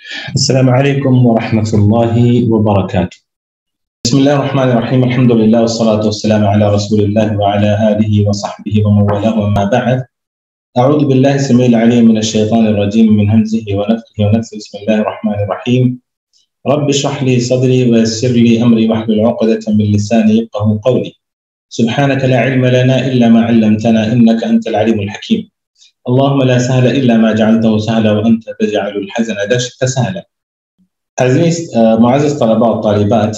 السلام عليكم ورحمة الله وبركاته. بسم الله الرحمن الرحيم، الحمد لله والصلاة والسلام على رسول الله وعلى آله وصحبه ومن والاه، وما بعد. أعوذ بالله السميع العليم من الشيطان الرجيم من همزه ونفخه ونفثه. بسم الله الرحمن الرحيم. رب اشرح لي صدري ويسر لي أمري واحلل عقدة من لساني يفقهوا قولي. سبحانك لا علم لنا إلا ما علمتنا إنك أنت العليم الحكيم. اللهم لا سهل إلا ما جعلته سهلا وأنت تجعل الحزن إذا شئت سهلا. معزز طلباء والطالبات،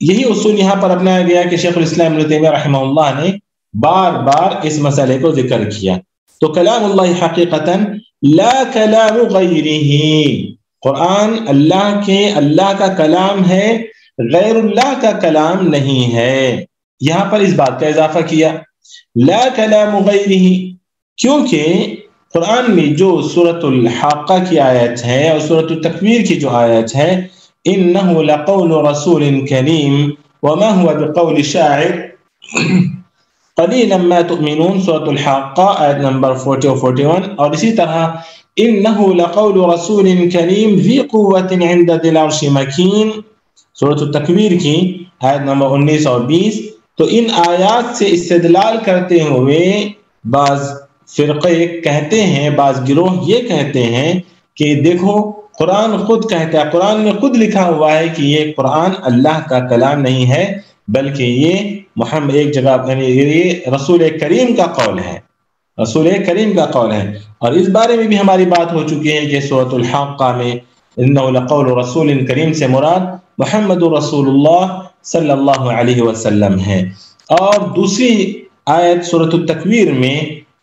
یہی اصول یہاں پر اپنایا گیا کہ شیخ الاسلام ابن تیمیہ رحمہ اللہ نے بار بار اس مسئلے کو ذکر کیا. تو کلام اللہ حقیقتاً لا کلام غیرہ، قرآن اللہ کا کلام ہے، غیر اللہ کا کلام نہیں ہے. یہاں پر اس بات کا اضافہ کیا لا کلام غیرہ، کیونکہ قرآن میں جو سورۃ الحاقہ کی آیت ہے اور سورۃ التکویر کی جو آیت ہے انہ لقول رسول کریم وما هو بقول شاعر قلیلا ما تؤمنون، سورۃ الحاقہ آیت نمبر 40 اور 41، اور اسی طرح انہ لقول رسول کریم ذی قوۃ عند ذی العرش مکین، سورۃ التکویر کی آیت نمبر 19 اور 20. تو ان آیات سے استدلال کرتے ہوئے بعض فرقے کہتے ہیں، بعض گروہ یہ کہتے ہیں کہ دیکھو قرآن خود کہتا ہے، قرآن میں خود لکھا ہوا ہے کہ یہ قرآن اللہ کا کلام نہیں ہے بلکہ یہ محمد ایک جگہ یہ رسول کریم کا قول ہے، رسول کریم کا قول ہے. اور اس بارے میں بھی ہماری بات ہو چکی ہے کہ سورۃ الحاقہ میں انہ لقول رسول کریم سے مراد محمد رسول اللہ صلی اللہ علیہ وسلم ہے. اور دوسری آیت سورۃ التکویر میں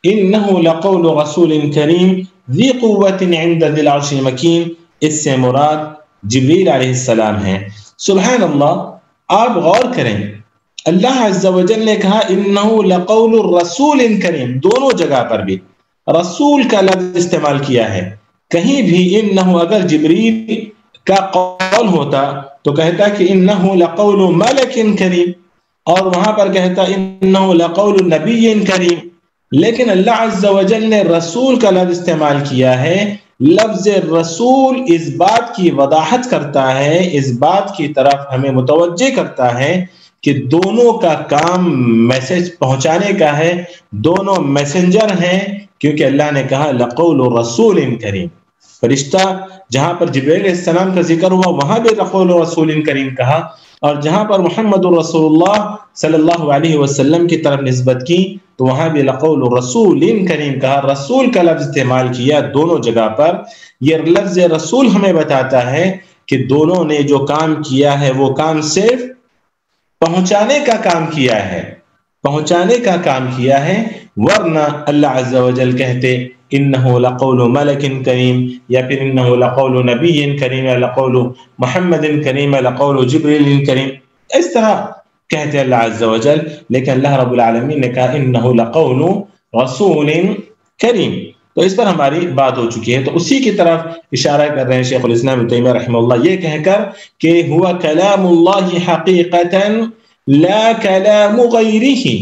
انہ لقول رسول کریم ذی قوت عند ذی العرش مکین، اس سے مراد جبریل علیہ السلام ہے. سبحان اللہ، آپ غور کریں، اللہ عز و جل نے کہا انہ لقول الرسول کریم، دونوں جگہ پر بھی رسول کا لفظ استعمال کیا ہے. کہیں بھی انہ اگر جبریل کا قول ہوتا تو کہتا کہ انہ لقول ملک کریم، اور وہاں پر کہتا انہ لقول نبی کریم. لیکن اللہ عز و جل نے رسول کا لفظ استعمال کیا ہے. لفظ رسول اس بات کی وضاحت کرتا ہے، اس بات کی طرف ہمیں متوجہ کرتا ہے کہ دونوں کا کام میسج پہنچانے کا ہے، دونوں میسنجر ہیں، کیونکہ اللہ نے کہا لقول رسول کریم. فرشتہ جہاں پر جبریل علیہ السلام کا ذکر ہوا وہاں بھی لقول رسول کریم کہا، اور جہاں پر محمد رسول اللہ صلی اللہ علیہ وسلم کی طرف نسبت کی تو وہاں بھی لقول رسول کریم کہا، رسول کا لفظ استعمال کیا دونوں جگہ پر. یہ لفظ رسول ہمیں بتاتا ہے کہ دونوں نے جو کام کیا ہے وہ کام صرف پہنچانے کا کام کیا ہے، پہنچانے کا کام کیا ہے. ورنہ اللہ عز و جل کہتے انہ لقول ملک کریم، یا پھر انہ لقول نبی کریم، یا لقول محمد کریم، لقول جبریل کریم، اس طرح کہتے اللہ عز و جل. لیکن اللہ رب العالمین نے کہا انہ لقول رسول کریم. تو اس پر ہماری بات ہو چکی ہے. تو اسی کی طرف اشارہ کر رہے ہیں شیخ الاسلام ابن تیمیہ رحمہ اللہ یہ کہہ کر کہ ہوا کلام اللہ حقیقتا لا کلام غیرہ،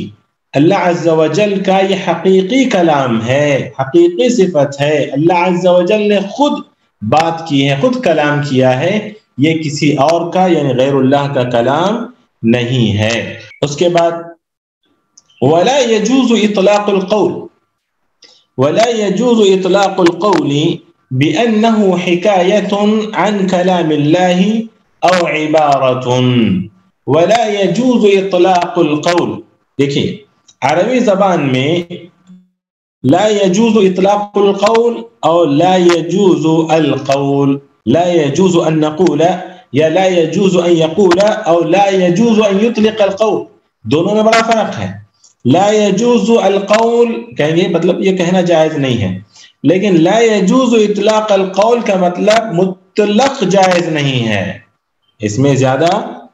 اللہ عز و جل کا یہ حقیقی کلام ہے، حقیقی صفت ہے. اللہ عز و جل نے خود بات کی ہے، خود کلام کیا ہے، یہ کسی اور کا یعنی غیر اللہ کا کلام نہیں ہے. اس کے بعد ولا يجوز اطلاق القول، ولا يجوز اطلاق القول بأنه حكاية عن كلام الله او عبارة. ولا يجوز اطلاق القول، دیکھیں عربی زبان میں لا يجوز اطلاق القول او لا يجوز القول، لا يجوز ان نقول یا لا يجوز ان يقول او لا يجوز ان يطلق القول، دونوں میں بڑا فرق ہے. لا يجوز القول کہیں گے مطلب یہ کہنا جائز نہیں ہے، لیکن لا يجوز اطلاق القول کا مطلب مطلق جائز نہیں ہے، اس میں زیادہ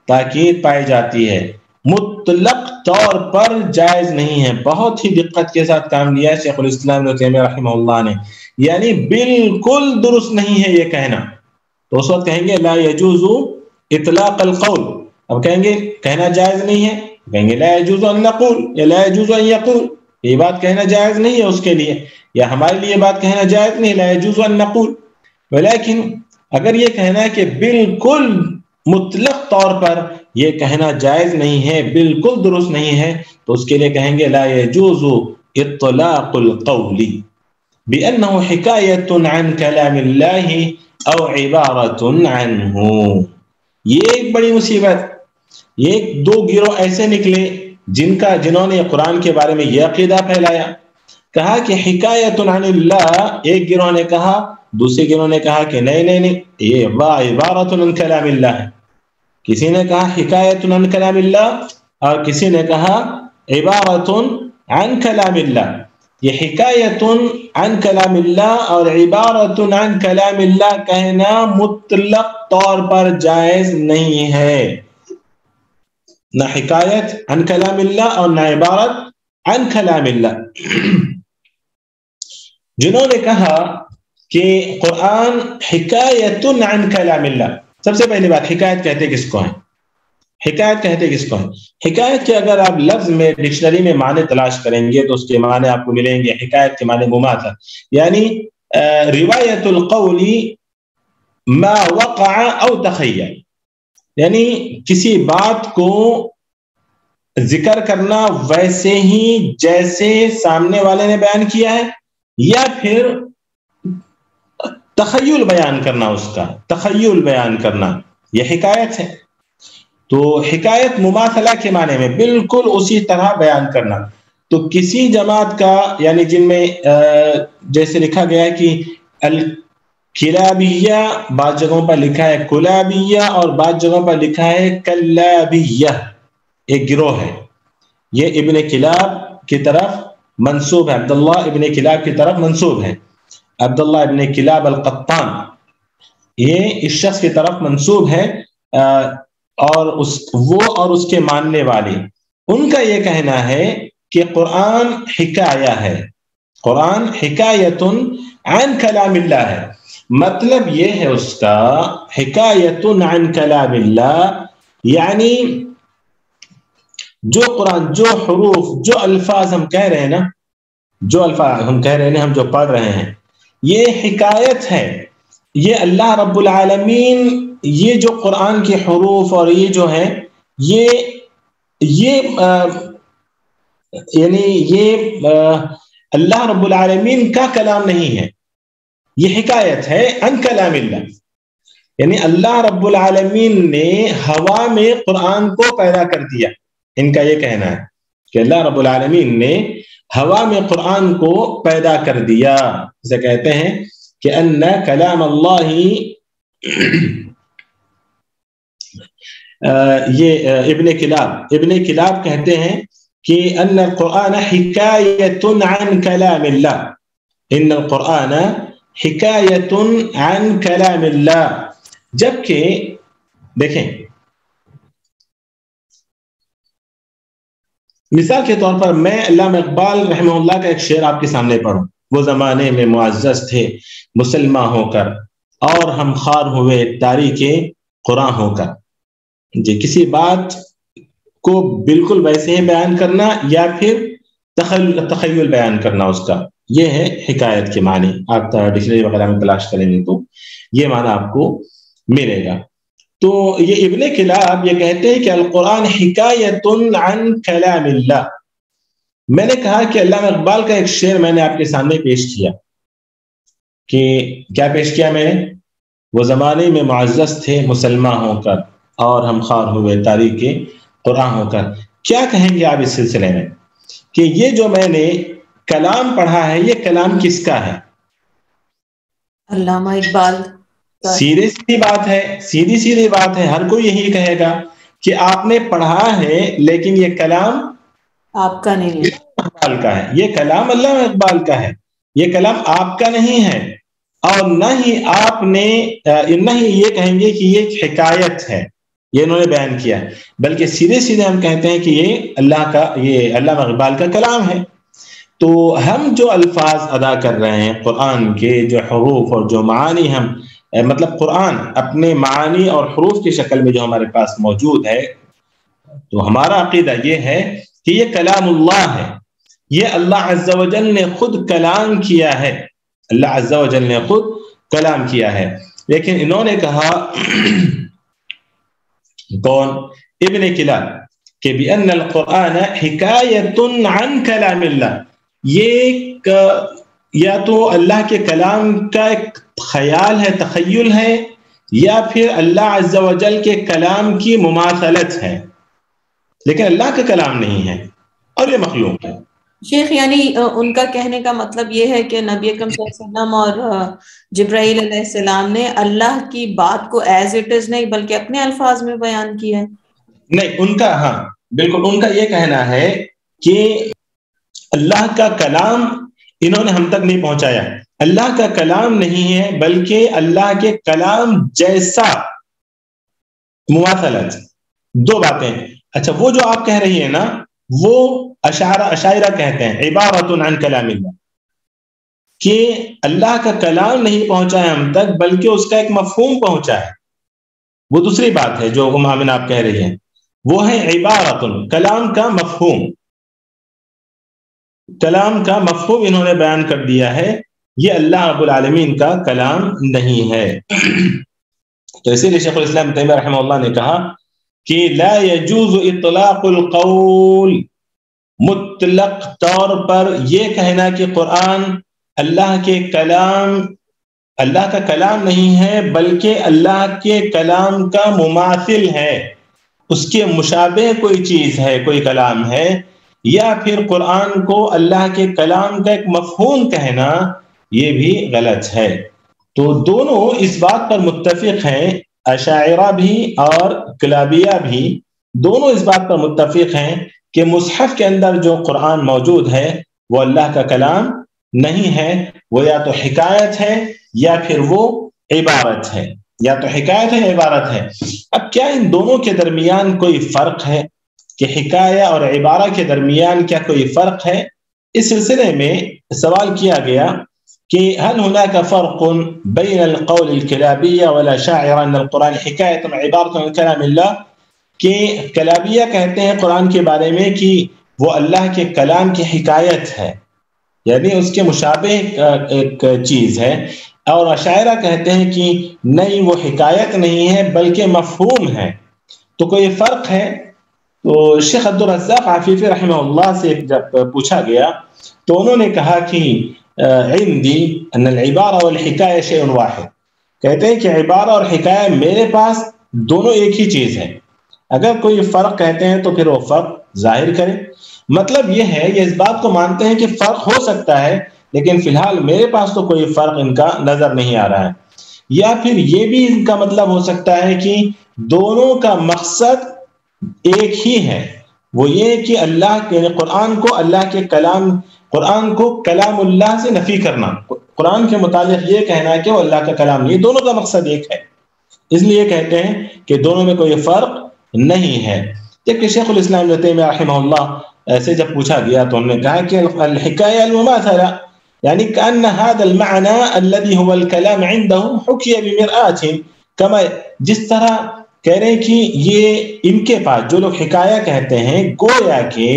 تاکید پائی جاتی ہے، مطلق طور پر جائز نہیں ہے. بہت ہی دقت کے ساتھ کام لیا ہے شیخ الاسلام ابن تیمیہ رحمہ اللہ نے، یعنی بالکل درست نہیں ہے یہ کہنا. تو اس وقت کہیں گے لا يجوز اطلاق القول، اب کہیں گے کہنا جائز نہیں ہے، کہیں گے لا يجوز ان نقول یا لا يجوز ان يقول، یہ بات کہنا جائز نہیں ہے اس کے لیے، یا ہمارے لیے بات کہنا جائز نہیں، لا يجوز ان نقول. ولیکن اگر یہ کہنا ہے کہ بالکل مطلق طور پر یہ کہنا جائز نہیں ہے، بالکل درست نہیں ہے، تو اس کے لیے کہیں گے لا يجوز اطلاق القول بأنه حكاية عن كلام الله او عبارت عنہ. یہ ایک بڑی مصیبت، یہ دو گروہ ایسے نکلے جنہوں نے قرآن کے بارے میں یہ عقیدہ پھیلایا، کہا کہ حکایت عن اللہ، ایک گروہ نے کہا، دوسرے گروہ نے کہا کہ نہیں نہیں نہیں، یہ عبارت عن کلام اللہ ہے، کسی نے کہا حکایت عن کلام اللہ اور کسی نے کہا عبارت عن کلام اللہ. یہ حکایت عن کلام اللہ اور عبارت عن کلام اللہ کہنا مطلق طور پر جائز نہیں ہے. نہ حکایت عن کلام اللہ اور نہ عبارت عن کلام اللہ. جنہوں نے کہا کہ قرآن حکایت عن کلام اللہ، سب سے پہلی بات حکایت کہتے کس کو ہیں؟ حکایت کہتے کس کو ہیں؟ حکایت کے اگر آپ لفظ میں ڈکشنری میں معنی تلاش کریں گے تو اس کے معنی آپ کو ملیں گے. حکایت کے معنی مماثلہ، یعنی روایت القول ما وقع او تخیل، یعنی کسی بات کو ذکر کرنا ویسے ہی جیسے سامنے والے نے بیان کیا ہے، یا پھر تخیل بیان کرنا، اس کا تخیل بیان کرنا، یہ حکایت ہے. تو حکایت مماثلہ کے معنی میں بالکل اسی طرح بیان کرنا. تو کسی جماعت کا، یعنی جن میں جیسے لکھا گیا ہے کہ الکلابیہ، بعض جگہوں پر لکھا ہے کلابیہ اور بعض جگہوں پر لکھا ہے کلابیہ، ایک گروہ ہے. یہ ابن کلاب کی طرف منسوب ہے، عبداللہ ابن کلاب کی طرف منسوب ہے. عبداللہ ابن کلاب القطان یہ اس شخص کی طرف منسوب ہے، اور وہ اور اس کے ماننے والے، ان کا یہ کہنا ہے کہ قرآن حکایہ ہے، قرآن حکایت عن کلام اللہ ہے. مطلب یہ ہے اس کا حکایت عن کلام اللہ، یعنی جو قرآن، جو حروف، جو الفاظ ہم کہہ رہے ہیں نا، جو الفاظ ہم کہہ رہے ہیں، ہم جو پڑھ رہے ہیں، یہ حکایت ہے. یہ اللہ رب العالمین، یہ جو قرآن کے حروف اور یہ جو ہیں، یعنی یہ اللہ رب العالمین کا کلام نہیں ہے، یہ حکایت ہے عن کلام اللہ. یعنی اللہ رب العالمین نے ہوا میں قرآن کو پیدا کر دیا. ان کا یہ کہنا ہے کہ اللہ رب العالمین نے ہوا میں قرآن کو پیدا کر دیا. اسے کہتے ہیں کہ ان کلام اللہ، یہ ابن کلاب کہتے ہیں کہ ان القرآن حکایت عن کلام اللہ، ان القرآن حکایت عن کلام اللہ. جبکہ دیکھیں، مثال کے طور پر میں علامہ اقبال رحمہ اللہ کا ایک شعر آپ کے سامنے پڑھوں. وہ زمانے میں معزز تھے مسلمان ہو کر، اور ہم خوار ہوئے تاریک قرآن ہو کر. جی، کسی بات کو بالکل ویسے ہی بیان کرنا یا پھر تخیل بیان کرنا اس کا، یہ ہے حکایت کے معنی. آپ ڈکشنری وغیرہ میں تلاش کریں گے تو یہ معنی آپ کو ملے گا. تو یہ ابن کلاب یہ کہتے ہیں کہ القرآن حکایت عن کلام اللہ. میں نے کہا کہ علامہ اقبال کا ایک شعر میں نے آپ کے سامنے پیش کیا، کہ کیا پیش کیا میں نے؟ وہ زمانے میں معزز تھے مسلمان ہو کر، اور ہم خوار ہوئے تاریک قرآن ہو کر. کیا کہیں گے آپ اس سلسلے میں کہ یہ جو میں نے کلام پڑھا ہے، یہ کلام کس کا ہے؟ علامہ اقبال. سیدھی سیدھی بات ہے، سیدھی سیدھی بات ہے. ہر کوئی یہی کہے گا کہ آپ نے پڑھا ہے، لیکن یہ کلام آپ کا نہیں ہے، اقبال کا ہے. یہ کلام علامہ اقبال کا ہے، یہ کلام آپ کا نہیں ہے. اور نہ ہی آپ نے، نہ ہی یہ کہیں گے کہ یہ حکایت ہے، یہ انہوں نے بیان کیا، بلکہ سیدھے سیدھے ہم کہتے ہیں کہ یہ اللہ کا، یہ علامہ اقبال کا کلام ہے. تو ہم جو الفاظ ادا کر رہے ہیں قرآن کے، جو حروف اور جو معانی، ہم مطلب قرآن اپنے معانی اور حروف کی شکل میں جو ہمارے پاس موجود ہے، تو ہمارا عقیدہ یہ ہے کہ یہ کلام اللہ ہے، یہ اللہ عز و جل نے خود کلام کیا ہے، اللہ عز و جل نے خود کلام کیا ہے. لیکن انہوں نے کہا، کون؟ ابن کلاب، کہ بِأَنَّ الْقُرْآنَ حِكَایَةٌ عَنْ كَلَامِ اللَّهِ، یہ یا تو اللہ کے کلام کا ایک خیال ہے، تخیل ہے، یا پھر اللہ عز و جل کے کلام کی مماثلت ہے، لیکن اللہ کا کلام نہیں ہے اور یہ مخلوق ہے. شیخ یعنی ان کا کہنے کا مطلب یہ ہے کہ نبی اکرم صلی اللہ علیہ وسلم اور جبرائیل علیہ السلام نے اللہ کی بات کو ایز اٹ از نہیں بلکہ اپنے الفاظ میں بیان کیا ہے؟ نہیں، ان کا ہاں بالکل ان کا یہ کہنا ہے کہ اللہ کا کلام انہوں نے ہم تک نہیں پہنچایا، اللہ کا کلام نہیں ہے بلکہ اللہ کے کلام جیسا مماثلت، دو باتیں۔ اچھا، وہ جو آپ کہہ رہی ہیں نا وہ اشاعرہ کہتے ہیں عبارۃ عن کلام اللہ، کہ اللہ کا کلام نہیں پہنچا ہے ہم تک بلکہ اس کا ایک مفہوم پہنچا ہے، وہ دوسری بات ہے جو امام آپ کہہ رہی ہیں، وہ ہے عبارۃ، کلام کا مفہوم، کلام کا مفہوم انہوں نے بیان کر دیا ہے، یہ اللہ رب العالمین کا کلام نہیں ہے۔ تو اسی لیے شیخ الاسلام ابن تیمیہ رحمہ اللہ نے کہا کہ لا يجوز اطلاق القول، مطلق طور پر یہ کہنا کہ قرآن اللہ کے کلام، اللہ کا کلام نہیں ہے بلکہ اللہ کے کلام کا مماثل ہے، اس کے مشابہ کوئی چیز ہے، کوئی کلام ہے، یا پھر قرآن کو اللہ کے کلام کا ایک مفہوم کہنا، یہ بھی غلط ہے۔ تو دونوں اس بات پر متفق ہیں، اشاعرہ بھی اور کلابیہ بھی، دونوں اس بات پر متفق ہیں کہ مصحف کے اندر جو قرآن موجود ہے وہ اللہ کا کلام نہیں ہے، وہ یا تو حکایت ہے یا پھر وہ عبارت ہے، یا تو حکایت ہے عبارت ہے۔ اب کیا ان دونوں کے درمیان کوئی فرق ہے کہ حکایہ اور عبارہ کے درمیان کیا کوئی فرق ہے؟ اس سلسلے میں سوال کیا گیا کہ هل هناك فرق بين القول الكلابية والأشاعرة أن القرآن حكاية عبارة عن كلام الله، کہ کلابیہ کہتے ہیں قرآن کے بارے میں کہ وہ اللہ کے کلام کی حکایت ہے، یعنی اس کے مشابہ ایک چیز ہے، اور اشاعرہ کہتے ہیں کہ نہیں، وہ حکایت نہیں ہے بلکہ مفہوم ہے۔ تو کوئی فرق ہے؟ تو شیخ عبدالرزاق عفیفی رحمہ اللہ سے جب پوچھا گیا تو انہوں نے کہا کہ عندی ان العبارہ والحکایہ شیء واحد، کہتے ہیں کہ عبارہ اور حکایہ میرے پاس دونوں ایک ہی چیز ہے، اگر کوئی فرق کہتے ہیں تو پھر وہ فرق ظاہر کرے۔ مطلب یہ ہے، یہ اس بات کو مانتے ہیں کہ فرق ہو سکتا ہے لیکن فی الحال میرے پاس تو کوئی فرق ان کا نظر نہیں آ رہا ہے۔ یا پھر یہ بھی ان کا مطلب ہو سکتا ہے کہ دونوں کا مقصد ایک ہی ہے، وہ یہ کہ اللہ کے قرآن کو اللہ کے کلام، قرآن کو کلام اللہ سے نفی کرنا، قرآن کے متعلق یہ کہنا ہے کہ وہ اللہ کا کلام نہیں، دونوں کا مقصد ایک ہے، اس لیے کہتے ہیں کہ دونوں میں کوئی فرق نہیں ہے۔ جبکہ شیخ الاسلام ابن تیمیہ رحمہ اللہ ایسے جب پوچھا گیا تو انہوں نے کہا کہ الحکایہ المماثلہ، یعنی کأن هذا المعنى الذي هو الكلام عندهم حكي بمرآة، كما جس طرح کہہ رہے ہیں کہ یہ ان کے پاس جو لوگ حکایہ کہتے ہیں گویا کہ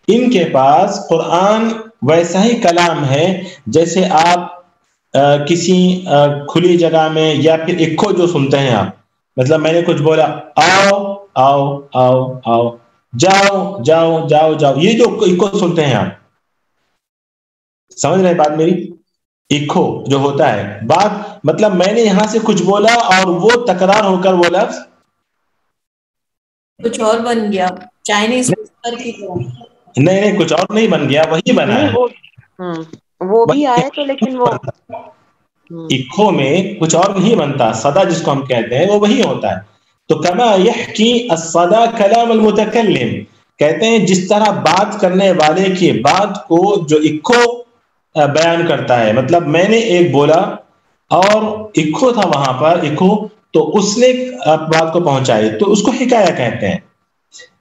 ان کے پاس قرآن ویسا ہی کلام ہے جیسے آپ کسی کھلی جگہ میں یا پھر اکھو جو سنتے ہیں آپ، مطلب میں نے کچھ بولا، آؤ آؤ آؤ آؤ، جاؤ جاؤ جاؤ جاؤ، یہ جو اکھو سنتے ہیں آپ، سمجھ رہے بات میری؟ اکھو جو ہوتا ہے بات، مطلب میں نے یہاں سے کچھ بولا اور وہ تکرار ہو کر وہ لفظ کچھ اور بن گیا، چائنیز کی طرح۔ نہیں کچھ اور نہیں بن گیا، وہی بنا ہے، وہ بھی آئے تو لیکن وہ اکھو میں کچھ اور نہیں بنتا، صدا جس کو ہم کہتے ہیں وہ وہی ہوتا ہے۔ تو کما یحکی الصدا کلام المتکلم، کہتے ہیں جس طرح بات کرنے والے کی بات کو جو اکھو بیان کرتا ہے، مطلب میں نے ایک بولا اور اکھو تھا وہاں پر، اکھو تو اس نے بات کو پہنچائی، تو اس کو حکایہ کہتے ہیں۔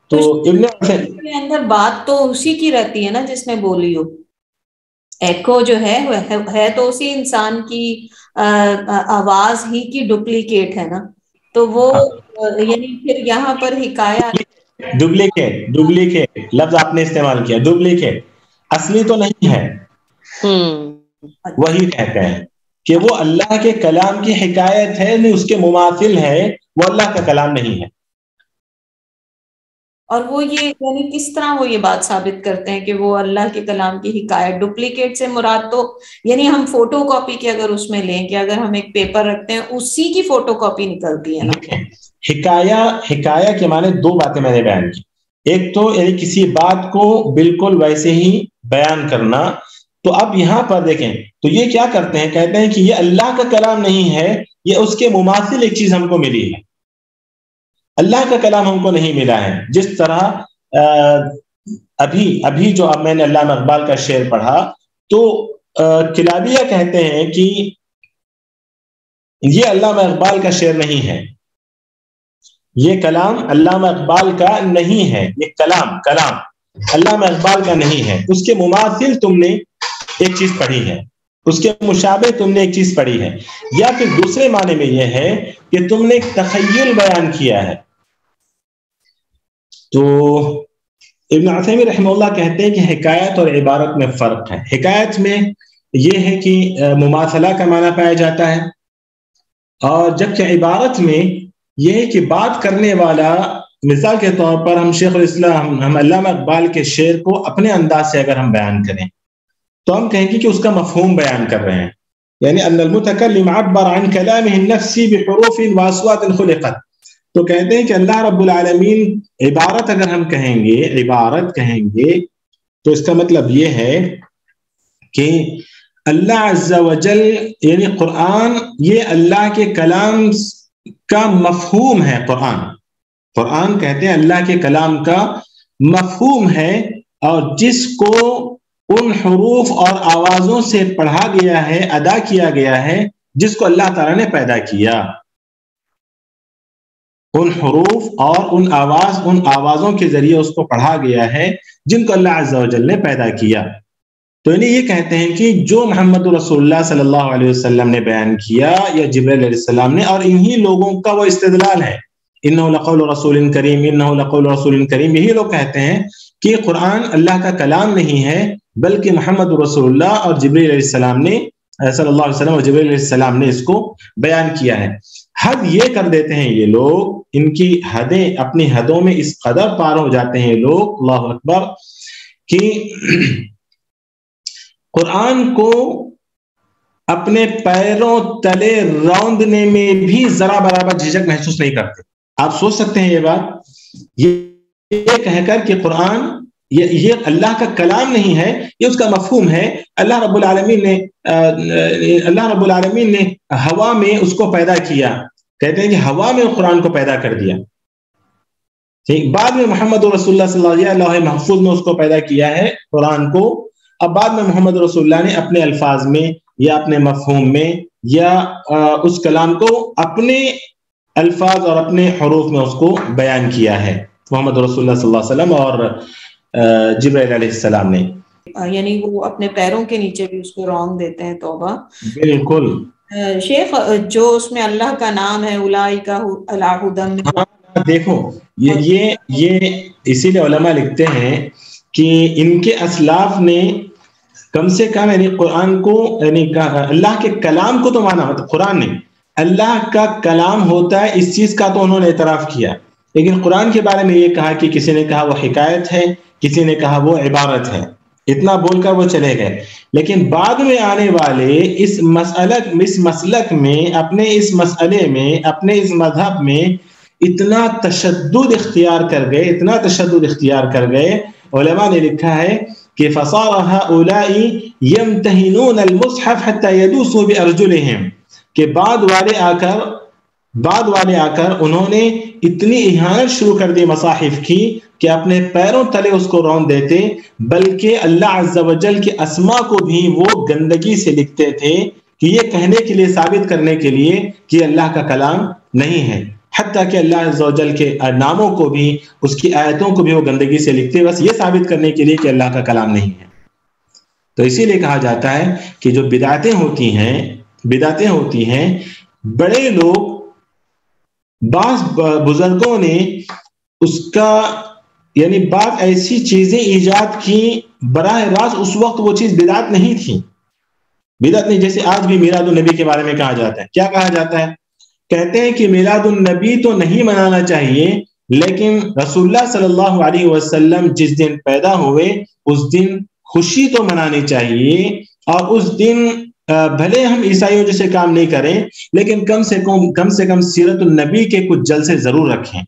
تو ابن کے اندر بات تو اسی کی رہتی ہے نا جس نے بولی ہو، ایکو جو ہے تو اسی انسان کی آواز ہی کی ڈپلیکیٹ ہے نا، تو وہ یعنی پھر یہاں پر حکایہ ڈپلیکیٹ لفظ آپ نے استعمال کیا، ڈپلیکیٹ اصلی تو نہیں ہے، وہی کہتے ہیں کہ وہ اللہ کے کلام کی حکایت ہے، نہیں اس کے مماثل ہے، وہ اللہ کا کلام نہیں ہے۔ اور وہ یہ یعنی کس طرح وہ یہ بات ثابت کرتے ہیں کہ وہ اللہ کے کلام کی حکایت؟ ڈپلیکیٹ سے مراد تو یعنی ہم فوٹو کاپی کے اگر اس میں لیں کہ اگر ہم ایک پیپر رکھتے ہیں اسی کی فوٹو کاپی نکلتی ہے نا۔ حکایہ کے معنی دو باتیں میں نے بیان کی، ایک تو یعنی کسی بات کو بالکل ویسے ہی بیان کرنا. تو اب یہاں پر دیکھیں تو یہ کیا کرتے ہیں, کہتے ہیں کہ یہ اللہ کا کلام نہیں ہے, یہ اس کے مماثل ایک چیز ہم کو ملی ہے. اللہ کا کلام ہم کو نہیں ملا ہے. جس طرح ابھی جو اب میں نے علامہ اقبال کا شعر پڑھا تو کلابیہ کہتے ہیں کہ یہ علامہ اقبال کا شعر نہیں ہے, یہ کلام علامہ اقبال کا نہیں ہے, یہ کلام علامہ اقبال کا نہیں ہے. اس کے مماثل تم نے ایک چیز پڑھی ہے, اس کے مشابہ تم نے ایک چیز پڑھی ہے, یا پھر دوسرے معنی میں یہ ہے کہ تم نے ایک تخیل بیان کیا ہے. تو ابن عثیمین رحمہ اللہ کہتے ہیں کہ حکایت اور عبارت میں فرق ہے. حکایت میں یہ ہے کہ مماثلہ کا معنی پایا جاتا ہے, اور جبکہ عبارت میں یہ ہے کہ بات کرنے والا, مثال کے طور پر ہم شیخ الاسلام ہم علامہ اقبال کے شعر کو اپنے انداز سے اگر ہم بیان کریں تو ہم کہیں گے کہ اس کا مفہوم بیان کر رہے ہیں, یعنی ان المتکلم عبر عن کلامہ النفسی بحروف واصوات خلقت. تو کہتے ہیں کہ اللہ رب العالمین عبارت اگر ہم عبارت کہیں گے تو اس کا مطلب یہ ہے کہ اللہ عز و جل یعنی قرآن یہ اللہ کے کلام کا مفہوم ہے. قرآن کہتے ہیں اللہ کے کلام کا مفہوم ہے, اور جس کو ان حروف اور آوازوں سے پڑھا گیا ہے, ادا کیا گیا ہے, جس کو اللہ تعالیٰ نے پیدا کیا. ان حروف اور ان آوازوں کے ذریعے اس کو پڑھا گیا ہے جن کو اللہ عز و جل نے پیدا کیا. تو انہیں یہ کہتے ہیں کہ جو محمد رسول اللہ صلی اللہ علیہ وسلم نے بیان کیا یا جبرائیل علیہ السلام نے, اور انہی لوگوں کا وہ استدلال ہے انہ لقول رسول کریم, انہ لقول رسول کریم. یہی لوگ کہتے ہیں کہ قرآن اللہ کا کلام نہیں ہے بلکہ محمد رسول اللہ اور جبرائیل علیہ السلام نے صلی اللہ علیہ وسلم اور جبرائیل علیہ السلام نے اس کو بیان کیا ہے. حد یہ کر دیتے ہیں یہ لوگ, ان کی حدیں اپنی حدوں میں اس قدر پار ہو جاتے ہیں لوگ, اللہ اکبر, کہ قرآن کو اپنے پیروں تلے روندنے میں بھی ذرا برابر جھجک محسوس نہیں کرتے. آپ سوچ سکتے ہیں یہ بات, یہ کہہ کر کہ قرآن یہ اللہ کا کلام نہیں ہے, یہ اس کا مفہوم ہے. اللہ رب العالمین نے ہوا میں اس کو پیدا کیا, کہتے ہیں کہ ہوا میں قرآن کو پیدا کر دیا. بعد میں محمد رسول اللہ صلی اللہ علیہ وسلم محفوظ میں اس کو پیدا کیا ہے قرآن کو. اب بعد میں محمد رسول اللہ نے اپنے الفاظ میں یا اپنے مفہوم میں یا اس کلام کو اپنے الفاظ اور اپنے حروف میں اس کو بیان کیا ہے, محمد رسول اللہ صلی اللہ علیہ وسلم اور جبرائیل علیہ السلام نے. یعنی وہ اپنے پیروں کے نیچے بھی اس کو رونگ دیتے ہیں. توبہ. بالکل. شیخ جو اس میں اللہ کا نام ہے اولئک علی ھدی, دیکھو یہ اسی لیے علماء لکھتے ہیں کہ ان کے اسلاف نے کم سے کم یعنی قرآن کو یعنی اللہ کے کلام کو تو مانا, مطلب قرآن نے اللہ کا کلام ہوتا ہے اس چیز کا تو انہوں نے اعتراف کیا, لیکن قرآن کے بارے میں یہ کہا کہ کسی نے کہا وہ حکایت ہے, کسی نے کہا وہ عبارت ہے, اتنا بول کر وہ چلے گئے. لیکن بعد میں آنے والے اس مسلک میں, اپنے اس مسئلے میں, اپنے اس مذہب میں اتنا تشدد اختیار کر گئے, علماء نے لکھا ہے کہ فصار هؤلاء يمتهنون المصحف حتى يدوسوا بأرجلهم, کہ بعد والے آ کر انہوں نے اتنی اہانت شروع کر دی مصاحف کی کہ اپنے پیروں تلے اس کو رون دیتے, بلکہ اللہ عز و جل کے اسماء کو بھی وہ گندگی سے لکھتے تھے کہ یہ کہنے کے لیے, ثابت کرنے کے لیے کہ اللہ کا کلام نہیں ہے. حتیٰ کہ اللہ عز و جل کے ناموں کو بھی, اس کی آیتوں کو بھی وہ گندگی سے لکھتے, بس یہ ثابت کرنے کے لیے کہ اللہ کا کلام نہیں ہے. تو اسی لیے کہا جاتا ہے کہ جو بدعتیں ہوتی ہیں, بڑے لوگ, بعض بزرگوں نے اس کا یعنی بعض ایسی چیزیں ایجاد کی براہ راست اس وقت وہ چیز بدعت نہیں تھی. جیسے آج بھی میلاد النبی کے بارے میں کہا جاتا ہے. کیا کہا جاتا ہے؟ کہتے ہیں کہ میلاد النبی تو نہیں منانا چاہیے, لیکن رسول اللہ صلی اللہ علیہ وسلم جس دن پیدا ہوئے اس دن خوشی تو منانی چاہیے, اور اس دن بھلے ہم عیسائیوں جیسے کام نہیں کریں لیکن کم سے کم سیرت النبی کے کچھ جلسے ضرور رکھیں.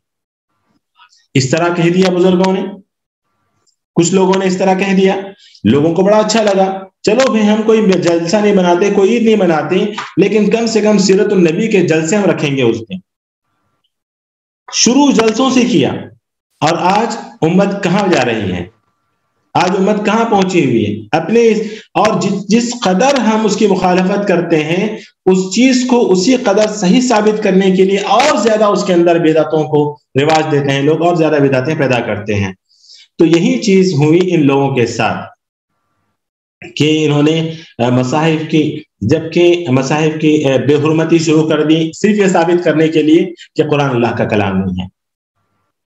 اس طرح کہہ دیا بزرگوں نے. کچھ لوگوں نے اس طرح کہہ دیا، لوگوں کو بڑا اچھا لگا، چلو بھائی ہم کوئی جلسہ نہیں بناتے، کوئی عید نہیں بناتے، لیکن کم سے کم سیرت النبی کے جلسے ہم رکھیں گے اس دن۔ شروع جلسوں سے کیا، اور آج امت کہاں جا رہی ہے؟ آج امت کہاں پہنچی ہوئی ہے؟ اپنے اور جس قدر ہم اس کی مخالفت کرتے ہیں، اس چیز کو اسی قدر صحیح ثابت کرنے کے لیے اور زیادہ اس کے اندر بدعتوں کو رواج دیتے ہیں لوگ، اور زیادہ بدعتیں پیدا کرتے ہیں۔ تو یہی چیز ہوئی ان لوگوں کے ساتھ کہ انہوں نے مصاحف کی، جبکہ مصاحف کی بے حرمتی شروع کر دی صرف یہ ثابت کرنے کے لیے کہ قرآن اللہ کا کلام نہیں ہے۔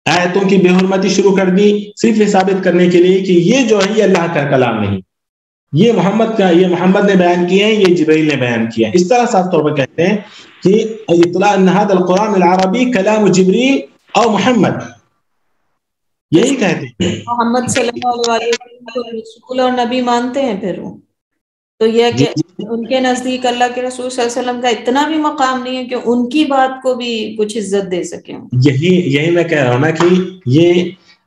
آیتوں کی بے حرمتی شروع کر دی صرف یہ ثابت کرنے کے لیے کہ یہ جو ہے یہ اللہ کا کلام نہیں، یہ محمد نے بیان کیا ہے، یہ جبرائیل نے بیان کیا ہے۔ اس طرح صاف طور پر کہتے ہیں کہ اطلاع ان هذا القرآن العربی کلام جبریل او محمد، یہی کہتے ہیں۔ محمد صلی اللہ علیہ وسلم کو رسول اور نبی مانتے ہیں پھر وہ، تو یہ کہ ان کے نزدیک اللہ کے رسول صلی اللہ علیہ وسلم کا اتنا بھی مقام نہیں ہے کہ ان کی بات کو بھی کچھ عزت دے سکیں۔ یہی میں کہہ رہا ہوں نا کہ یہ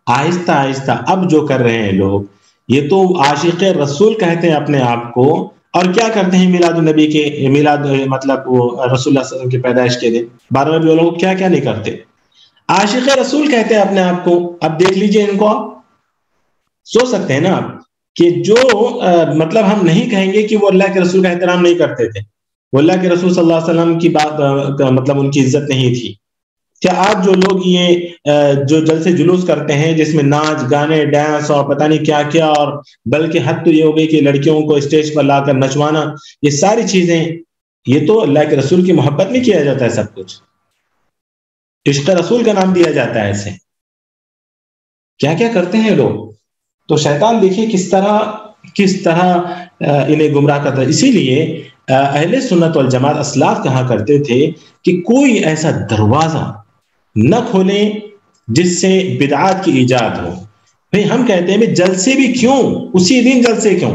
آہستہ آہستہ اب جو کر رہے ہیں لوگ، یہ تو عاشق رسول کہتے ہیں اپنے آپ کو، اور کیا کرتے ہیں میلاد النبی کے، میلاد مطلب وہ رسول اللہ صلی اللہ علیہ وسلم کی پیدائش کے دن 12 ربیع الاول کیا کیا نہیں کرتے، عاشق رسول کہتے ہیں اپنے آپ کو۔ اب دیکھ لیجئے ان کو، سوچ سکتے ہیں نا آپ کہ جو مطلب ہم نہیں کہیں گے کہ وہ اللہ کے رسول کا احترام نہیں کرتے تھے، وہ اللہ کے رسول صلی اللہ علیہ وسلم کی بات مطلب ان کی عزت نہیں تھی، کیا آج جو لوگ یہ جو جلسے جلوس کرتے ہیں جس میں ناچ گانے ڈانس اور پتہ نہیں کیا کیا، اور بلکہ حد تو یہ ہو گئی کہ لڑکیوں کو اسٹیج پر لا کر نچوانا، یہ ساری چیزیں، یہ تو اللہ کے رسول کی محبت میں کیا جاتا ہے، سب کچھ عشق رسول کا نام دیا جاتا ہے اسے، کیا کیا کرتے ہیں لوگ۔ تو شیطان دیکھیے کس طرح انہیں گمراہ کرتا ہے۔ اسی لیے اہل سنت والجماعت اسلاف کہا کرتے تھے کہ کوئی ایسا دروازہ نہ کھولیں جس سے بدعات کی ایجاد ہو۔ بھئی ہم کہتے ہیں جلسے بھی کیوں، اسی دن جلسے کیوں؟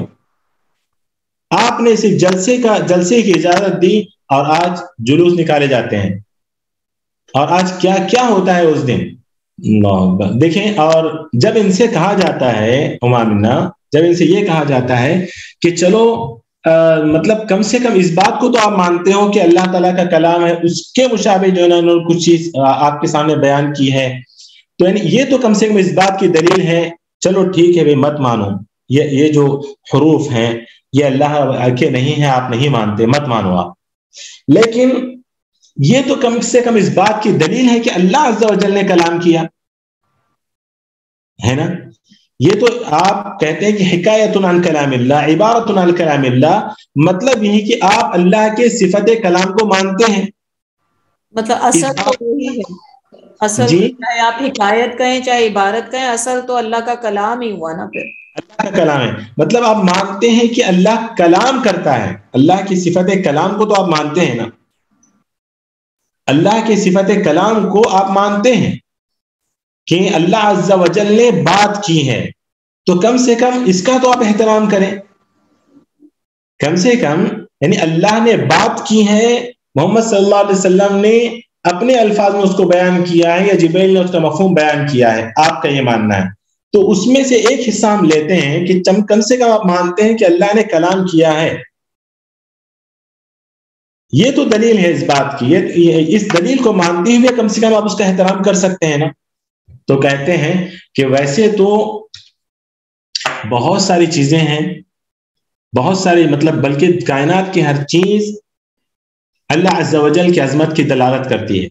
آپ نے صرف جلسے کی اجازت دی اور آج جلوس نکالے جاتے ہیں، اور آج کیا کیا ہوتا ہے اس دن دیکھیں۔ اور جب ان سے کہا جاتا ہے امامنا، جب ان سے یہ کہا جاتا ہے کہ چلو مطلب کم سے کم اس بات کو تو آپ مانتے ہو کہ اللہ تعالیٰ کا کلام ہے، اس کے مشابہ جو ہے نا انہوں نے کچھ چیز آپ کے سامنے بیان کی ہے، تو یعنی یہ تو کم سے کم اس بات کی دلیل ہے، چلو ٹھیک ہے بھائی مت مانو، یہ جو حروف ہیں یہ اللہ کے نہیں ہیں، آپ نہیں مانتے، مت مانو آپ، لیکن یہ تو کم سے کم اس بات کی دلیل ہے کہ اللہ عز و جل نے کلام کیا ہے نا۔ یہ تو آپ کہتے ہیں کہ حکایت عن کلام اللہ، عبارت عن کلام اللہ، مطلب یہ کہ آپ اللہ کے صفت کلام کو مانتے ہیں، مطلب اصل تو وہی ہے، اصل جی چاہے آپ حکایت کہیں چاہے عبارت کہیں، اصل تو اللہ کا کلام ہی ہوا نا، پھر اللہ کا کلام ہے، مطلب آپ مانتے ہیں کہ اللہ کلام کرتا ہے، اللہ کی صفت کلام کو تو آپ مانتے ہیں نا، اللہ کی صفت کلام کو آپ مانتے ہیں کہ اللہ عز و جل نے بات کی ہے، تو کم سے کم اس کا تو آپ احترام کریں، کم سے کم یعنی اللہ نے بات کی ہے، محمد صلی اللہ علیہ وسلم نے اپنے الفاظ میں اس کو بیان کیا ہے، یا جبریل نے اس کا مفہوم بیان کیا ہے، آپ کا یہ ماننا ہے، تو اس میں سے ایک حصہ ہم لیتے ہیں کہ کم سے کم آپ مانتے ہیں کہ اللہ نے کلام کیا ہے، یہ تو دلیل ہے اس بات کی، اس دلیل کو مانتے ہوئے کم سے کم آپ اس کا احترام کر سکتے ہیں نا۔ تو کہتے ہیں کہ ویسے تو بہت ساری چیزیں ہیں، بہت ساری مطلب بلکہ کائنات کی ہر چیز اللہ عز و جل کی عظمت کی دلالت کرتی ہے،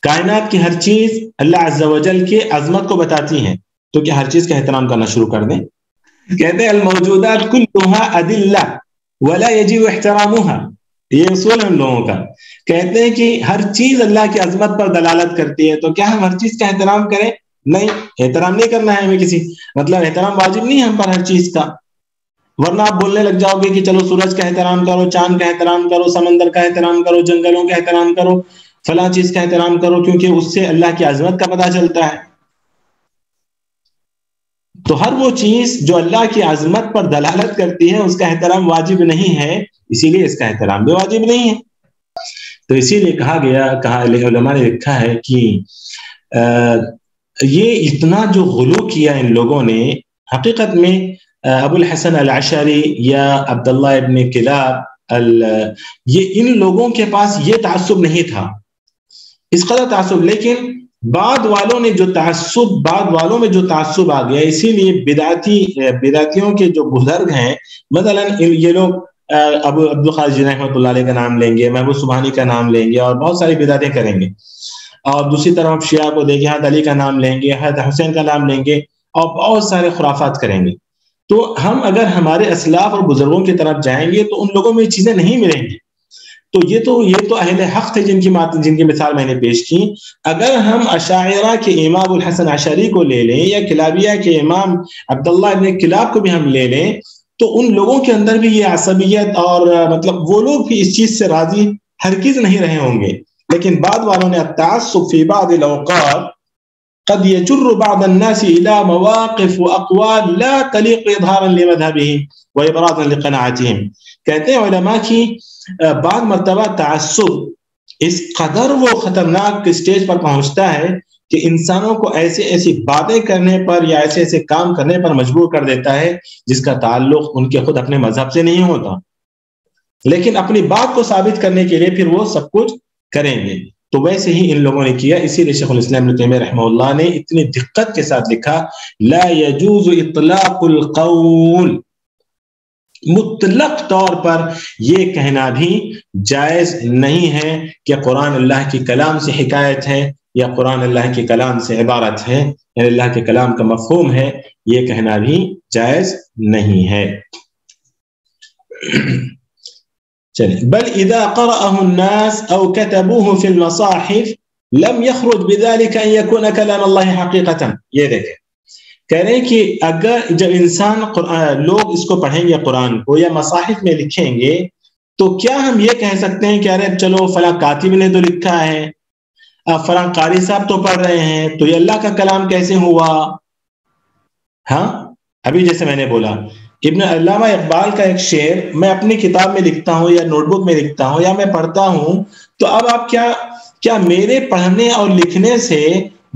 کائنات کی ہر چیز اللہ عز و جل کی عظمت کو بتاتی ہیں، تو کیا ہر چیز کا احترام کرنا شروع کر دیں؟ کہتے ہیں الموجودات كلها ادلہ ولا يجب احترامها، یہ اصول ہے ہم لوگوں کا، کہتے ہیں کہ ہر چیز اللہ کی عظمت پر دلالت کرتی ہے، تو کیا ہم ہر چیز کا احترام کریں؟ نہیں، احترام نہیں کرنا ہے ہمیں، کسی مطلب احترام واجب نہیں ہے ہم پر ہر چیز کا، ورنہ آپ بولنے لگ جاؤ گے کہ چلو سورج کا احترام کرو، چاند کا احترام کرو، سمندر کا احترام کرو، جنگلوں کا احترام کرو، فلاں چیز کا احترام کرو، کیونکہ اس سے اللہ کی عظمت کا پتہ چلتا ہے۔ تو ہر وہ چیز جو اللہ کی عظمت پر دلالت کرتی ہے اس کا احترام واجب نہیں ہے، اسی لیے اس کا احترام بھی واجب نہیں ہے۔ تو اسی لیے کہا علماء نے لکھا ہے کہ یہ اتنا جو غلو کیا ان لوگوں نے، حقیقت میں ابو الحسن العشری یا عبداللہ ابن کلاب یہ ان لوگوں کے پاس یہ تعصب نہیں تھا، اس قدر تعصب، لیکن بعد والوں نے جو تعصب، بعد والوں میں جو تعصب آ گیا، اسی لیے بدعتیوں کے جو بزرگ ہیں، مثلا یہ لوگ ابو عبدالقادر جیلانی رحمۃ اللہ علیہ کا نام لیں گے، محبوب سبحانی کا نام لیں گے اور بہت ساری بدعتیں کریں گے، اور دوسری طرف آپ شیعہ کو دیکھیں، حضرت علی کا نام لیں گے، حضرت حسین کا نام لیں گے اور بہت سارے خرافات کریں گے. تو ہم اگر ہمارے اسلاف اور بزرگوں کی طرف جائیں گے تو ان لوگوں میں یہ چیزیں نہیں ملیں گی. تو یہ تو اہل حق تھے جن کی مثال میں نے پیش کی. اگر ہم اشاعرہ کے امام ابو الحسن عشری کو لے لیں یا کلابیہ کے امام عبداللہ ابن کلاب کو بھی ہم لے لیں تو ان لوگوں کے اندر بھی یہ عصبیت اور مطلب وہ لوگ بھی اس چیز سے راضی ہرگز نہیں رہے ہوں گے. لیکن بعد والوں نے التعصب فی بعض الاوقات قد يجر بعض الناس الى مواقف واقوال لا تليق اظهارا لمذهبهم وابرازا لقناعتهم. کہتے ہیں علماء کی بعض مرتبہ تعصب اس قدر وہ خطرناک اسٹیج پر پہنچتا ہے کہ انسانوں کو ایسی باتیں کرنے پر یا ایسے کام کرنے پر مجبور کر دیتا ہے جس کا تعلق ان کے خود اپنے مذہب سے نہیں ہوتا، لیکن اپنی بات کو ثابت کرنے کے لیے پھر وہ سب کچھ کریں گے. تو ویسے ہی ان لوگوں نے کیا. اسی لیے شیخ الاسلام ابن تیمیہ رحمہ اللہ نے اتنی دقت کے ساتھ لکھا لا يجوز اطلاق القول، مطلق طور پر یہ کہنا بھی جائز نہیں ہے کہ قرآن اللہ کی کلام سے حکایت ہے یا قرآن اللہ کے کلام سے عبارت ہے، یعنی اللہ کے کلام کا مفہوم ہے، یہ کہنا بھی جائز نہیں ہے. بل اذا قرأه الناس او كتبوه في المصاحف لم يخرج بذلك ان يكون كلام الله حقيقة. یہ دیکھیں کہہ رہے ہیں کہ اگر جب انسان لوگ اس کو پڑھیں گے قرآن کو یا مصاحف میں لکھیں گے تو کیا ہم یہ کہہ سکتے ہیں کہ ارے چلو فلاں کاتب نے تو لکھا ہے، فلاں قاری صاحب تو پڑھ رہے ہیں، تو یہ اللہ کا کلام کیسے ہوا؟ ہاں ابھی جیسے میں نے بولا ابن علامہ اقبال کا ایک شعر میں اپنی کتاب میں لکھتا ہوں یا نوٹ بک میں لکھتا ہوں یا میں پڑھتا ہوں، تو اب آپ کیا میرے پڑھنے اور لکھنے سے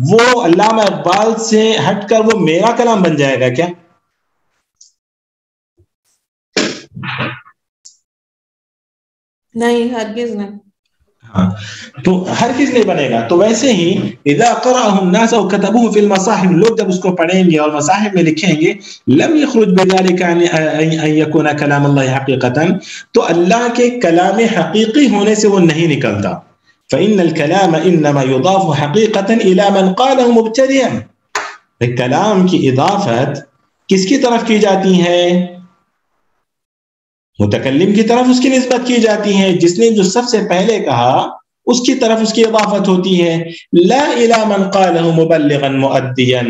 وہ علامہ اقبال سے ہٹ کر وہ میرا کلام بن جائے گا کیا؟ نہیں، ہرگز نہیں. ہاں تو ہرگز نہیں بنے گا. تو ویسے ہی اذا قرأه الناس او كتبوه في المصاحف، لوگ جب اس کو پڑھیں گے اور مصاحف میں لکھیں گے لم يخرج بذلك ان يكون كلام الله حقيقة، تو اللہ کے کلام حقیقی ہونے سے وہ نہیں نکلتا. فإن الكلام انما يضاف حقيقة الى من قاله مبتدئا، کلام کی اضافت کس کی طرف کی جاتی ہے؟ متکلم کی طرف اس کی نسبت کی جاتی ہے، جس نے جو سب سے پہلے کہا اس کی طرف اس کی اضافت ہوتی ہے. لا الى من قاله مبلغا مؤديا،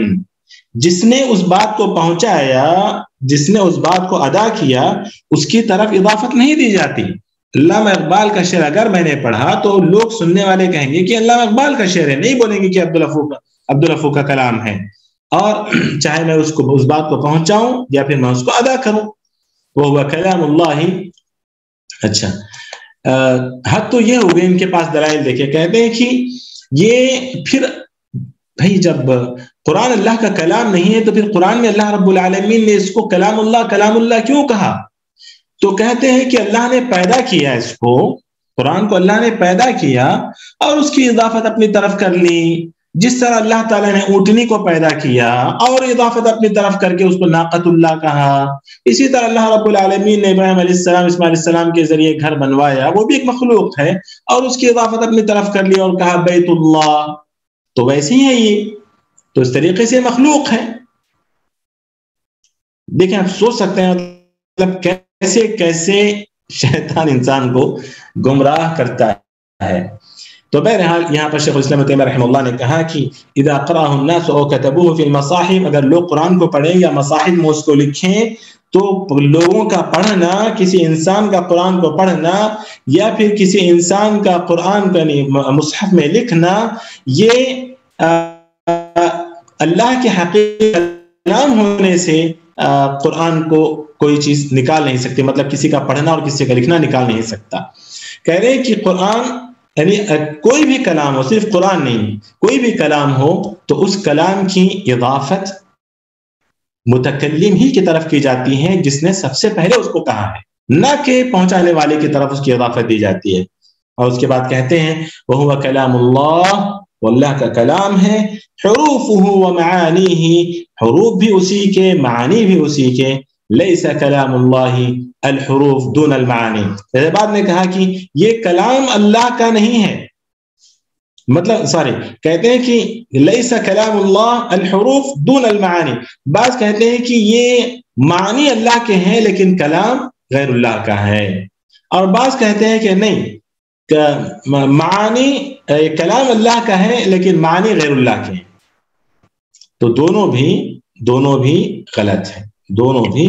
جس نے اس بات کو پہنچایا، جس نے اس بات کو ادا کیا، اس کی طرف اضافت نہیں دی جاتی. علامہ اقبال کا شعر اگر میں نے پڑھا تو لوگ سننے والے کہیں گے کہ علامہ اقبال کا شعر ہے، نہیں بولیں گے کہ عبدالرفوع کا کلام ہے، اور چاہے میں اس بات کو پہنچاؤں یا پھر میں اس کو ادا کروں، وہ کلام اللہ. اچھا حد تو یہ ہو گئی، ان کے پاس دلائل دیکھے. کہتے ہیں کہ یہ پھر بھائی جب قرآن اللہ کا کلام نہیں ہے تو پھر قرآن میں اللہ رب العالمین نے اس کو کلام اللہ کیوں کہا؟ تو کہتے ہیں کہ اللہ نے پیدا کیا اس کو، قرآن کو اللہ نے پیدا کیا اور اس کی اضافت اپنی طرف کر لی. جس طرح اللہ تعالیٰ نے اونٹنی کو پیدا کیا اور اضافت اپنی طرف کر کے اس کو ناقۃ اللہ کہا، اسی طرح اللہ رب العالمین نے ابراہیم علیہ السلام، اسماعیل علیہ السلام کے ذریعے گھر بنوایا، وہ بھی ایک مخلوق ہے، اور اس کی اضافت اپنی طرف کر لی اور کہا بیت اللہ. تو ویسے ہی ہے یہ، تو اس طریقے سے مخلوق ہے. دیکھیں آپ سوچ سکتے ہیں مطلب کیسے شیطان انسان کو گمراہ کرتا ہے. تو بہرحال یہاں پر شیخ الاسلام ابن تیمیہ رحمہ اللہ نے کہا کہ اذا قرأه الناس او كتبوه في المصاحف، اگر لوگ قرآن کو پڑھیں یا مصاحف میں اس کو لکھیں تو لوگوں کا پڑھنا، کسی انسان کا قرآن کو پڑھنا یا پھر کسی انسان کا قرآن کا مصحف میں لکھنا، یہ اللہ کے حقیقی کلام ہونے سے قرآن کو کوئی چیز نکال نہیں سکتی، مطلب کسی کا پڑھنا اور کسی کا لکھنا نکال نہیں سکتا. کہہ رہے ہیں کہ قرآن یعنی کوئی بھی کلام ہو، صرف قرآن نہیں، کوئی بھی کلام ہو تو اس کلام کی اضافت متکلم ہی کی طرف کی جاتی ہے جس نے سب سے پہلے اس کو کہا ہے، نہ کہ پہنچانے والے کی طرف اس کی اضافت دی جاتی ہے. اور اس کے بعد کہتے ہیں وَهُوَ كَلَامُ اللَّهِ، وہ اللہ کا کلام ہے، حروفه ومعانیه، حروف بھی اسی کے، معانی بھی اسی کے، لیس کلام اللہ الحروف دون المعانی. جیسے بعد نے کہا کہ یہ کلام اللہ کا نہیں ہے، مطلب کہتے ہیں کہ لیس کلام اللہ الحروف دون المعانی، بعض کہتے ہیں کہ یہ معنی اللہ کے ہیں لیکن کلام غیر اللہ کا ہے، اور بعض کہتے ہیں کہ نہیں، معانی کلام اللہ کا ہے لیکن معنی غیر اللہ کے ہیں. تو دونوں بھی غلط ہیں، دونوں بھی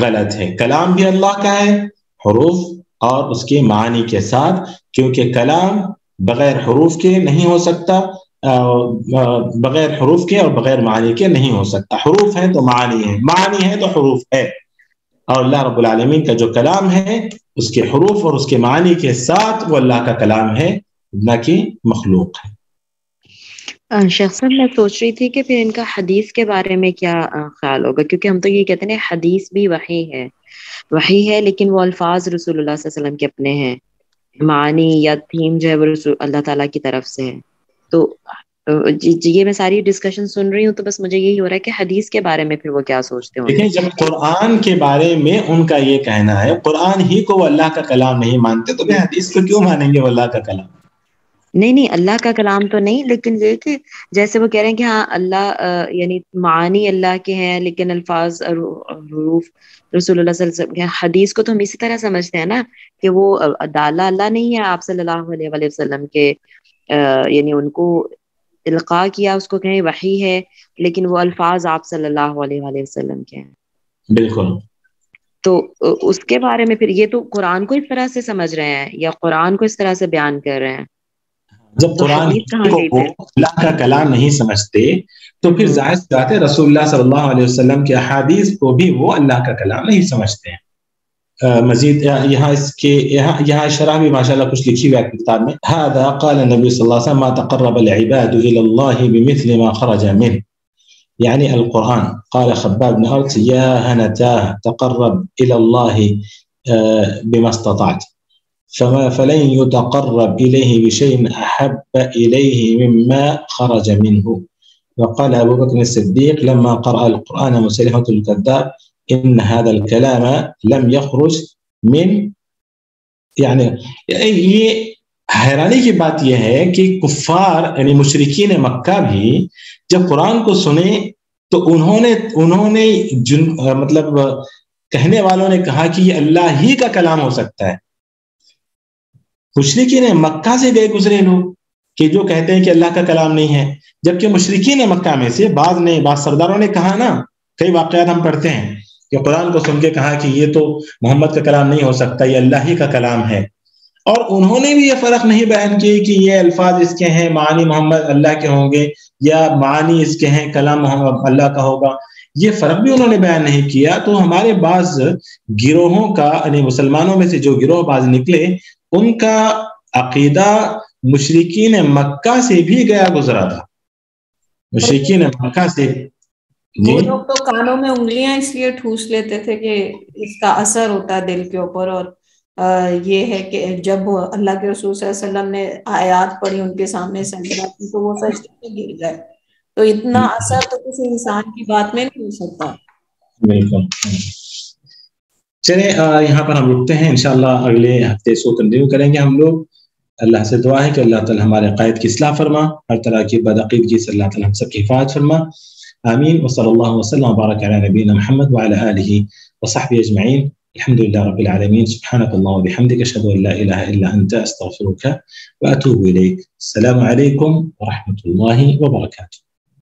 غلط ہے. کلام بھی اللہ کا ہے حروف اور اس کے معنی کے ساتھ، کیونکہ کلام بغیر حروف کے نہیں ہو سکتا، بغیر حروف کے اور بغیر معنی کے نہیں ہو سکتا. حروف ہیں تو معنی ہے، معنی ہے تو حروف ہے، اور اللہ رب العالمین کا جو کلام ہے اس کے حروف اور اس کے معنی کے ساتھ وہ اللہ کا کلام ہے، نہ کہ مخلوق ہے. شیخ صاحب میں سوچ رہی تھی کہ پھر ان کا حدیث کے بارے میں کیا خیال ہوگا، کیونکہ ہم تو یہ کہتے ہیں حدیث بھی وحی ہے لیکن وہ الفاظ رسول اللہ صلی اللہ علیہ وسلم کے اپنے ہیں، معنی یا تھیم جو ہے وہ رسول اللہ تعالیٰ کی طرف سے ہے. تو یہ میں ساری ڈسکشن سن رہی ہوں تو بس مجھے یہی ہو رہا ہے کہ حدیث کے بارے میں پھر وہ کیا سوچتے ہوں. دیکھیں، جب قرآن کے بارے میں ان کا یہ کہنا ہے، قرآن ہی کو وہ اللہ کا کلام نہیں مانتے تو پھر حدیث کو کیوں مانیں گے وہ اللہ کا کلام؟ نہیں اللہ کا کلام تو نہیں، لیکن یہ کہ جیسے وہ کہہ رہے ہیں کہ ہاں اللہ یعنی معانی اللہ کے ہیں لیکن الفاظ حروف رسول اللہ صلی اللہ علیہ وسلم کے. حدیث کو تو ہم اسی طرح سمجھتے ہیں نا کہ وہ ڈالا اللہ نہیں ہے آپ صلی اللہ علیہ وسلم کے، یعنی ان کو القاء کیا، اس کو کہیں وحی ہے لیکن وہ الفاظ آپ صلی اللہ علیہ وسلم کے ہیں. بالکل. تو اس کے بارے میں پھر یہ تو قرآن کو اس طرح سے سمجھ رہے ہیں یا قرآن کو اس طرح سے بیان کر رہے ہیں. جب قرآن کو اللہ کا کلام نہیں سمجھتے تو پھر ظاہر سی بات ہے رسول اللہ صلی اللہ علیہ وسلم کے احادیث کو بھی وہ اللہ کا کلام نہیں سمجھتے ہیں. مزید یہاں شرح بھی ماشاءاللہ کچھ لکھی ہوئی ہے کتاب میں. هذا قال النبي صلی اللہ علیہ وسلم ما تقرب العباد الى الله بمثل ما خرج منه، يعني القرآن. قال خباب بن أرت يا هنتاه تقرب إلى الله بما استطعت فلن يتقرب إليه بشيء أحب إليه مما خرج منه. وقال أبو بكر الصديق لما قرأ القرآن مسيلمة الكذاب إن هذا الكلام لم يخرج من، يعني یہ حیرانی کی بات یہ ہے کہ کفار یعنی مشرکین مکہ بھی جب قرآن کو سنے تو انہوں نے مطلب کہنے والوں نے کہا کہ یہ اللہ ہی کا کلام ہو سکتا ہے. مشرکین مکہ سے گئے گزرے لوگ کہ جو کہتے ہیں کہ اللہ کا کلام نہیں ہے، جبکہ مشرکین مکہ میں سے بعض سرداروں نے کہا نا، کئی واقعات ہم پڑھتے ہیں کہ قرآن کو سن کے کہا کہ یہ تو محمد کا کلام نہیں ہو سکتا، یہ اللہ ہی کا کلام ہے. اور انہوں نے بھی یہ فرق نہیں بیان کی کہ یہ الفاظ اس کے ہیں معنی محمد اللہ کے ہوں گے یا معنی اس کے ہیں کلام محمد اللہ کا ہوگا، یہ فرق بھی انہوں نے بیان نہیں کیا. تو ہمارے بعض گروہوں کا یعنی مسلمانوں میں سے جو گروہ بعض نکلے ان کا عقیدہ مشرکین مکہ سے بھی گیا گزرا تھا. مشرکین مکہ سے وہ لوگ تو کانوں میں انگلیاں اس لیے ٹھوس لیتے تھے کہ اس کا اثر ہوتا ہے دل کے اوپر، اور یہ ہے کہ جب اللہ کے رسول صلی اللہ علیہ وسلم نے آیات پڑھی ان کے سامنے سجدہ کی تو وہ سجدے میں گر گئے. تو اتنا اثر تو کسی انسان کی بات میں نہیں ہو سکتا. بالکل. چلیں یہاں پر ہم رکتے ہیں، انشاءاللہ اگلے ہفتے سے کنٹینیو کریں گے ہم لوگ. اللہ سے دعا ہے کہ اللہ تعالی ہمارے عقائد کی اصلاح فرما، ہر طرح کی بدعقیدگی سے اللہ تعالی ہم سب کی حفاظت فرما. آمین. وصلی اللہ وسلم وبارک علی نبینا محمد وعلی آلہ وصحبہ اجمعین. الحمد لله رب العالمين. سبحانك اللهم وبحمدك أشهد أن لا إله إلا أنت أستغفرك وأتوب إليك. السلام عليكم ورحمة الله وبركاته.